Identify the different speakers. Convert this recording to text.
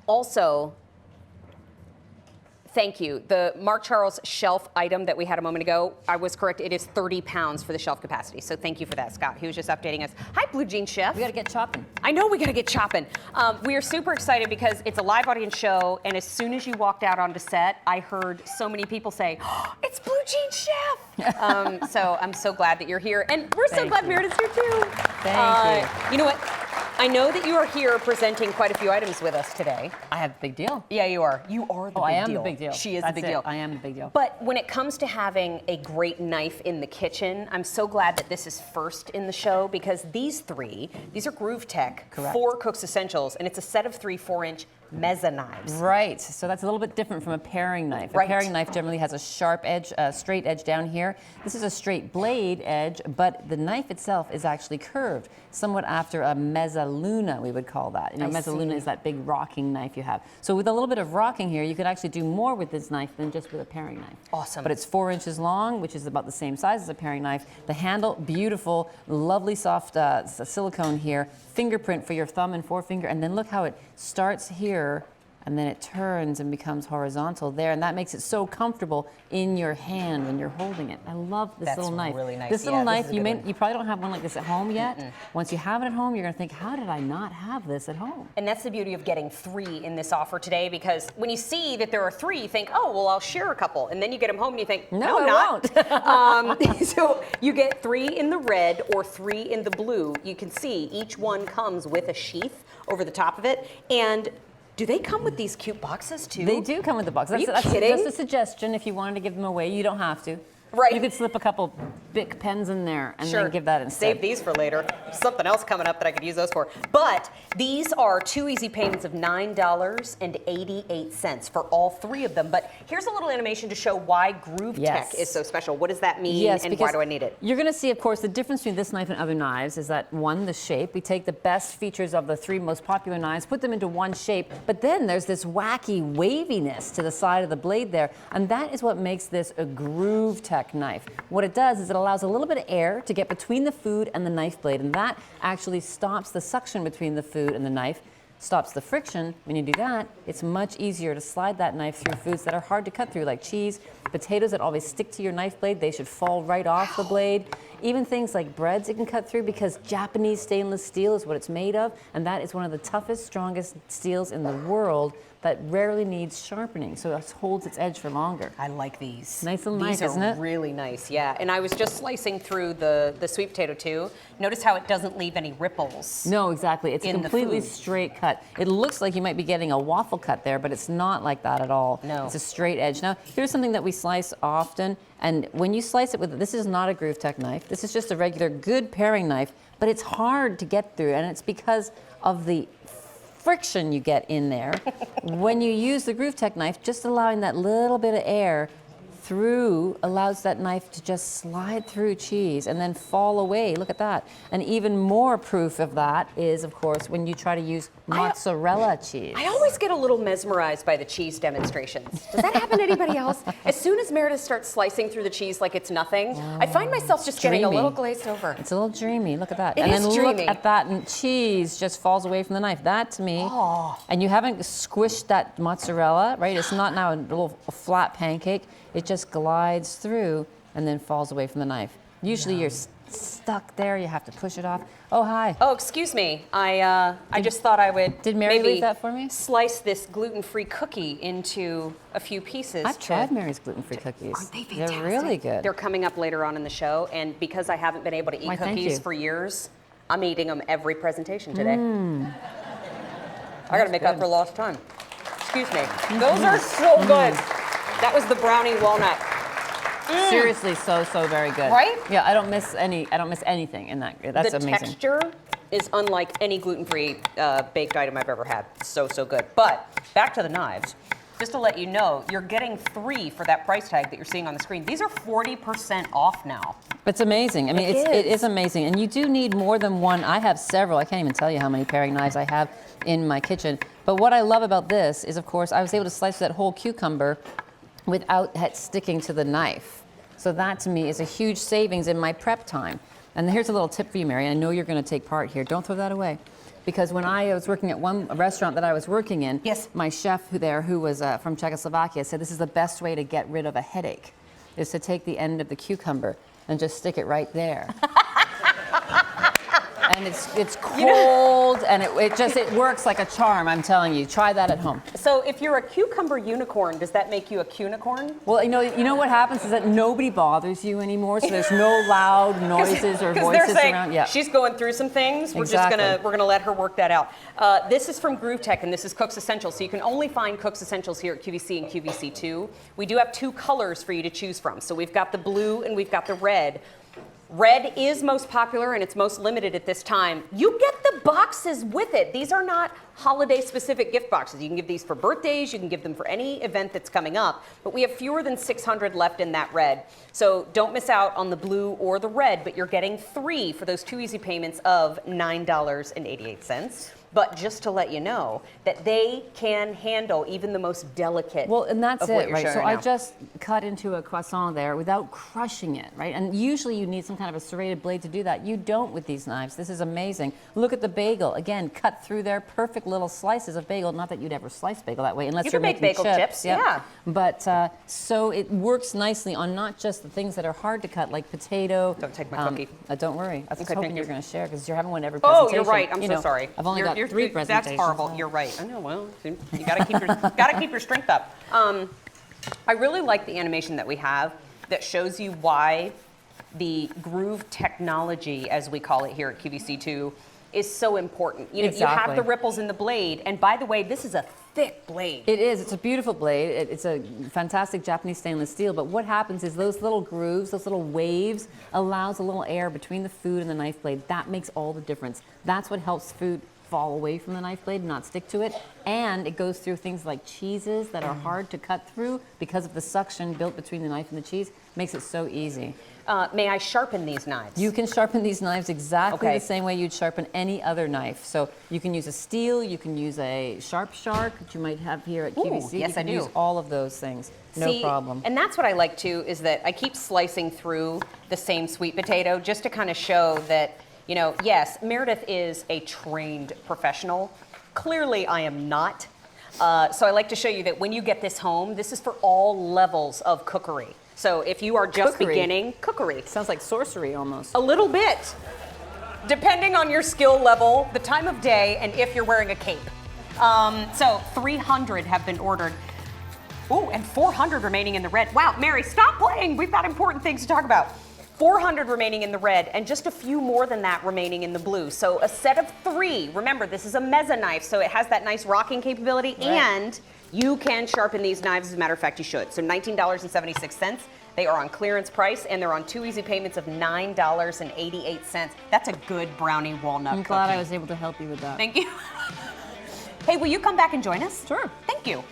Speaker 1: Also, thank you. The Mark Charles shelf item that we had a moment ago, I was correct. It is 30 pounds for the shelf capacity. So thank you for that, Scott. He was just updating us. Hi, Blue Jean Chef.
Speaker 2: We got to get chopping.
Speaker 1: I know we got to get chopping. We are super excited because it's a live audience show. And as soon as you walked out onto set, I heard so many people say, oh, it's Blue Jean Chef. So I'm so glad that you're here. And we're so glad Meredith's here too.
Speaker 2: Thank you.
Speaker 1: You know what? I know that you are here presenting quite a few items with us today.
Speaker 2: I have a big deal.
Speaker 1: Yeah, you are. You are the big deal.
Speaker 2: I am the big deal.
Speaker 1: She is the big deal.
Speaker 2: I am the big deal.
Speaker 1: But when it comes to having a great knife in the kitchen, I'm so glad that this is first in the show because these are Groovetech 4 Cook's Essentials, and it's a set of 3 4-inch Mezza knives.
Speaker 2: Right, so that's a little bit different from a paring knife.
Speaker 1: Right.
Speaker 2: A paring knife generally has a sharp edge, a straight edge down here. This is a straight blade edge, but the knife itself is actually curved, somewhat after a Mezza Luna, we would call that. You know, Mezza Luna is that big rocking knife you have. So with a little bit of rocking here, you can actually do more with this knife than just with a paring knife.
Speaker 1: Awesome.
Speaker 2: But it's 4 inches long, which is about the same size as a paring knife. The handle, beautiful, lovely soft silicone here, fingerprint for your thumb and forefinger, and then look how it starts here and then it turns and becomes horizontal there, and that makes it so comfortable in your hand when you're holding it. I love this little knife.
Speaker 1: Really nice.
Speaker 2: This little knife, you probably don't have one like this at home yet. Once you have it at home, you're gonna think, how did I not have this at home?
Speaker 1: And that's the beauty of getting 3 in this offer today, because when you see that there are 3, you think, oh, well, I'll share a couple. And then you get them home and you think, no, I won't. So you get 3 in the red or 3 in the blue. You can see each one comes with a sheath over the top of it. And do they come with these cute boxes too?
Speaker 2: They do come with the box.
Speaker 1: Are you
Speaker 2: that's
Speaker 1: kidding?
Speaker 2: just a suggestion. If you wanted to give them away, you don't have to.
Speaker 1: Right.
Speaker 2: You could slip a couple Bic pens in there and then give that instead.
Speaker 1: Save these for later. Something else coming up that I could use those for. But these are 2 easy payments of $9.88 for all 3 of them. But here's a little animation to show why Groovetech is so special. What does that mean, and why do I need it?
Speaker 2: You're going to see, of course, the difference between this knife and other knives is that, 1, the shape. We take the best features of the 3 most popular knives, put them into one shape, but then there's this wacky waviness to the side of the blade there, and that is what makes this a Groovetech knife. What it does is it allows a little bit of air to get between the food and the knife blade, and that actually stops the suction between the food and the knife, stops the friction. When you do that, it's much easier to slide that knife through foods that are hard to cut through, like cheese, potatoes that always stick to your knife blade. They should fall right off the blade. Even things like breads it can cut through, because Japanese stainless steel is what it's made of, and that is one of the toughest, strongest steels in the world that rarely needs sharpening, so it holds its edge for longer.
Speaker 1: I like these.
Speaker 2: Nice little knife, isn't it?
Speaker 1: These are really nice, yeah. And I was just slicing through the sweet potato too. Notice how it doesn't leave any ripples.
Speaker 2: No, exactly. It's a completely straight cut. It looks like you might be getting a waffle cut there, but it's not like that at all.
Speaker 1: No.
Speaker 2: It's a straight edge. Now, here's something that we slice often, and when you slice it with, this is not a Groovetech knife. This is just a regular good paring knife, but it's hard to get through, and it's because of the friction you get in there. When you use the Groovetech knife, just allowing that little bit of air through allows that knife to just slide through cheese and then fall away. Look at that. And even more proof of that is, of course, when you try to use mozzarella cheese.
Speaker 1: I always get a little mesmerized by the cheese demonstrations. Does that happen to anybody else? As soon as Meredith starts slicing through the cheese like it's nothing, I find myself just getting a little glazed over.
Speaker 2: It's a little dreamy. Look at that.
Speaker 1: It is dreamy.
Speaker 2: Look at that, and cheese just falls away from the knife. That, to me, and you haven't squished that mozzarella, right? It's not now a little flat pancake. It just glides through and then falls away from the knife. Usually you're stuck there, you have to push it off. Oh, hi.
Speaker 1: Oh, excuse me. I just thought I would
Speaker 2: Mary leave that for me?
Speaker 1: Slice this gluten-free cookie into a few pieces.
Speaker 2: I've tried Mary's gluten-free cookies.
Speaker 1: Aren't they fantastic?
Speaker 2: They're really good.
Speaker 1: They're coming up later on in the show, and because I haven't been able to eat cookies for years, I'm eating them every presentation today. I gotta make up for lost time. Excuse me. Those are so good. That was the brownie walnut.
Speaker 2: Seriously, so very good.
Speaker 1: Right?
Speaker 2: Yeah, I don't miss anything in that. That's amazing.
Speaker 1: The texture is unlike any gluten-free baked item I've ever had. So good. But back to the knives. Just to let you know, you're getting 3 for that price tag that you're seeing on the screen. These are 40% off now.
Speaker 2: It's amazing. I mean, it is amazing. And you do need more than one. I have several. I can't even tell you how many paring knives I have in my kitchen. But what I love about this is, of course, I was able to slice that whole cucumber without it sticking to the knife. So that, to me, is a huge savings in my prep time. And here's a little tip for you, Mary. I know you're going to take part here. Don't throw that away. because when I was working at one restaurant that I was working in,
Speaker 1: yes,
Speaker 2: my chef who was from Czechoslovakia said this is the best way to get rid of a headache, is to take the end of the cucumber and just stick it right there. And it's cold, and it works like a charm, I'm telling you. Try that at home.
Speaker 1: So if you're a cucumber unicorn, does that make you a cunicorn?
Speaker 2: Well, you know what happens is that nobody bothers you anymore, so there's no loud noises or voices around. Yeah.
Speaker 1: She's going through some things. We're just we're gonna let her work that out. This is from Groovetech, and this is Cook's Essentials. So you can only find Cook's Essentials here at QVC and QVC2. We do have 2 colors for you to choose from. So we've got the blue and we've got the red. Red is most popular and it's most limited at this time. You get the boxes with it. These are not holiday specific gift boxes. You can give these for birthdays, you can give them for any event that's coming up, but we have fewer than 600 left in that red. So don't miss out on the blue or the red, but you're getting 3 for those 2 easy payments of $9.88. But just to let you know that they can handle even the most delicate.
Speaker 2: Well, and that's it, right? So I
Speaker 1: now.
Speaker 2: just cut into a croissant there without crushing it, right? And usually you need some kind of a serrated blade to do that. You don't with these knives. This is amazing. Look at the bagel. Again, cut through there, perfect little slices of bagel. Not that you'd ever slice bagel that way, unless you're making
Speaker 1: bagel chips.
Speaker 2: Yep.
Speaker 1: Yeah.
Speaker 2: But so it works nicely on not just the things that are hard to cut, like potato.
Speaker 1: Don't take my cookie.
Speaker 2: Don't worry. I was hoping you were going to share because you're having one every
Speaker 1: Oh,
Speaker 2: presentation.
Speaker 1: you're right. I'm so sorry.
Speaker 2: I've only got 3 presentations.
Speaker 1: That's horrible. You're right. I know. Well, you gotta keep your strength up. I really like the animation that we have that shows you why the groove technology, as we call it here at QVC2, is so important. You know, you have the ripples in the blade, and by the way, this is a thick blade.
Speaker 2: It is. It's a beautiful blade. It's a fantastic Japanese stainless steel, but what happens is those little grooves, those little waves, allows a little air between the food and the knife blade. That makes all the difference. That's what helps food fall away from the knife blade and not stick to it. And it goes through things like cheeses that are hard to cut through because of the suction built between the knife and the cheese. Makes it so easy.
Speaker 1: May I sharpen these knives?
Speaker 2: You can sharpen these knives exactly the same way you'd sharpen any other knife. So you can use a steel, you can use a sharp shark that you might have here at QVC.
Speaker 1: Yes,
Speaker 2: you can
Speaker 1: I do.
Speaker 2: use all of those things. No problem.
Speaker 1: And that's what I like too, is that I keep slicing through the same sweet potato just to kind of show that, you know, yes, Meredith is a trained professional. Clearly I am not. So I like to show you that when you get this home, this is for all levels of cookery. So if you are just beginning, cookery.
Speaker 2: Sounds like sorcery almost.
Speaker 1: A little bit, depending on your skill level, the time of day, and if you're wearing a cape. So 300 have been ordered. Ooh, and 400 remaining in the red. Wow, Mary, stop playing. We've got important things to talk about. 400 remaining in the red, and just a few more than that remaining in the blue. So a set of 3. Remember, this is a Mezza knife, so it has that nice rocking capability, and you can sharpen these knives. As a matter of fact, you should. So $19.76. They are on clearance price, and they're on 2 easy payments of $9.88. That's a good brownie walnut
Speaker 2: I'm glad I was able to help you with that.
Speaker 1: Thank you. Hey, will you come back and join us?
Speaker 2: Sure.
Speaker 1: Thank you.